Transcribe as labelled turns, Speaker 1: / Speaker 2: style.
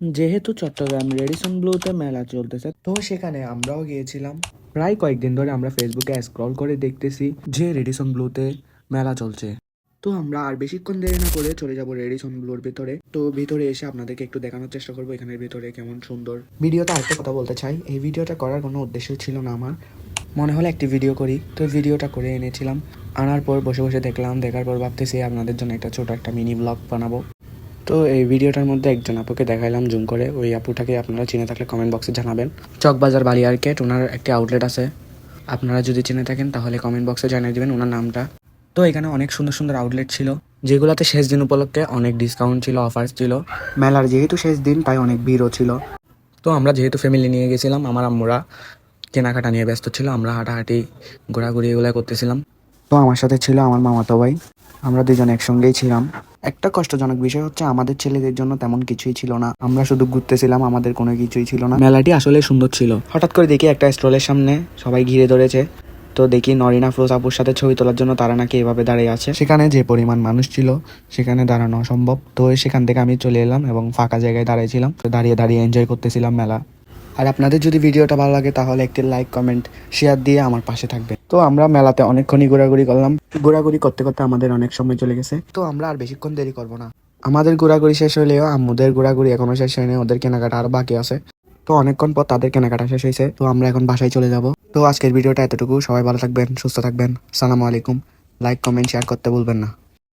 Speaker 1: যেহেতু চট্টগ্রাম রেডিসন ব্লুতে মেলা চলতেছে, তো সেখানে আমরাও গিয়েছিলাম। প্রায় কয়েকদিন ধরে আমরা ফেসবুকে স্ক্রল করে দেখতেছি যে রেডিসন ব্লুতে মেলা চলছে। তো আমরা আর বেশিক্ষণ দেরি না করে চলে যাব রেডিসন ব্লুর ভিতরে। তো ভিতরে এসে আপনাদেরকে একটু দেখানোর চেষ্টা করবো এখানের ভিতরে কেমন সুন্দর। ভিডিওটা আরেকটা কথা বলতে চাই, এই ভিডিওটা করার কোনো উদ্দেশ্য ছিল না আমার। মনে হলো একটি ভিডিও করি, তো ভিডিওটা করে এনেছিলাম। আনার পর বসে বসে দেখলাম, দেখার পর ভাবতেছি আপনাদের জন্য একটা ছোট একটা মিনি ব্লগ বানাবো। তো এই ভিডিওটার মধ্যে একজন আপুকে দেখাইলাম জুম করে। ওই আপুটাকে আপনারা চিনে থাকলে কমেন্ট বক্সে জানাবেন। চকবাজার বালিয়ারকেট ওনার একটি আউটলেট আছে, আপনারা যদি চিনে থাকেন তাহলে কমেন্ট বক্সে জানিয়ে দেবেন ওনার নামটা। তো এখানে অনেক সুন্দর সুন্দর আউটলেট ছিল, যেগুলোতে শেষ দিন উপলক্ষে অনেক ডিসকাউন্ট ছিল, অফার্স ছিল। মেলার যেহেতু শেষ দিন তাই অনেক ভিড়ও ছিল। তো আমরা যেহেতু ফ্যামিলি নিয়ে গেছিলাম, আমার আম্মুরা কেনাকাটা নিয়ে ব্যস্ত ছিল, আমরা হাঁটাহাঁটি ঘোরাঘুরি এগুলো করতেছিলাম। তো আমার সাথে ছিল আমার মামাতো ভাই, আমরা দুজন একসঙ্গেই ছিলাম। একটা কষ্টজনক বিষয় হচ্ছে আমাদের ছেলেদের জন্য তেমন কিছুই ছিল না, আমরা শুধু ঘুরতেছিলাম, আমাদের কোনো কিছুই ছিল না। মেলাটি আসলে সুন্দর ছিল। হঠাৎ করে দেখি একটা স্টলের সামনে সবাই ঘিরে ধরেছে। তো দেখি নরিনা ফ্রোজ আপুর সাথে ছবি তোলার জন্য তারা নাকি এভাবে দাঁড়িয়ে আছে। সেখানে যে পরিমাণ মানুষ ছিল সেখানে দাঁড়ানো অসম্ভব। তো সেখান থেকে আমি চলে এলাম এবং ফাঁকা জায়গায় দাঁড়িয়েছিলাম। তো দাঁড়িয়ে দাঁড়িয়ে এনজয় করতেছিলাম মেলা। আর আপনাদের যদি ভিডিওটা ভালো লাগে তাহলে একটি লাইক, কমেন্ট, শেয়ার দিয়ে আমার পাশে থাকবে। তো আমরা মেলাতে অনেকক্ষণই ঘোরাঘুরি করলাম। ঘোরাঘুরি করতে করতে আমাদের অনেক সময় চলে গেছে। তো আমরা আর বেশিক্ষণ দেরি করব না। আমাদের ঘোরাঘুরি শেষ হলেও আম্মুদের ঘোরাঘুরি এখনো শেষ হয়নি, ওদের কেনাকাটা আরো বাকি আছে। তো অনেকক্ষণ পর তাদের কেনাকাটা শেষ হয়েছে, তো আমরা এখন বাসায় চলে যাব। তো আজকের ভিডিওটা এতটুকু, সবাই ভালো থাকবেন, সুস্থ থাকবেন। আসসালামু আলাইকুম। লাইক, কমেন্ট, শেয়ার করতে ভুলবেন না।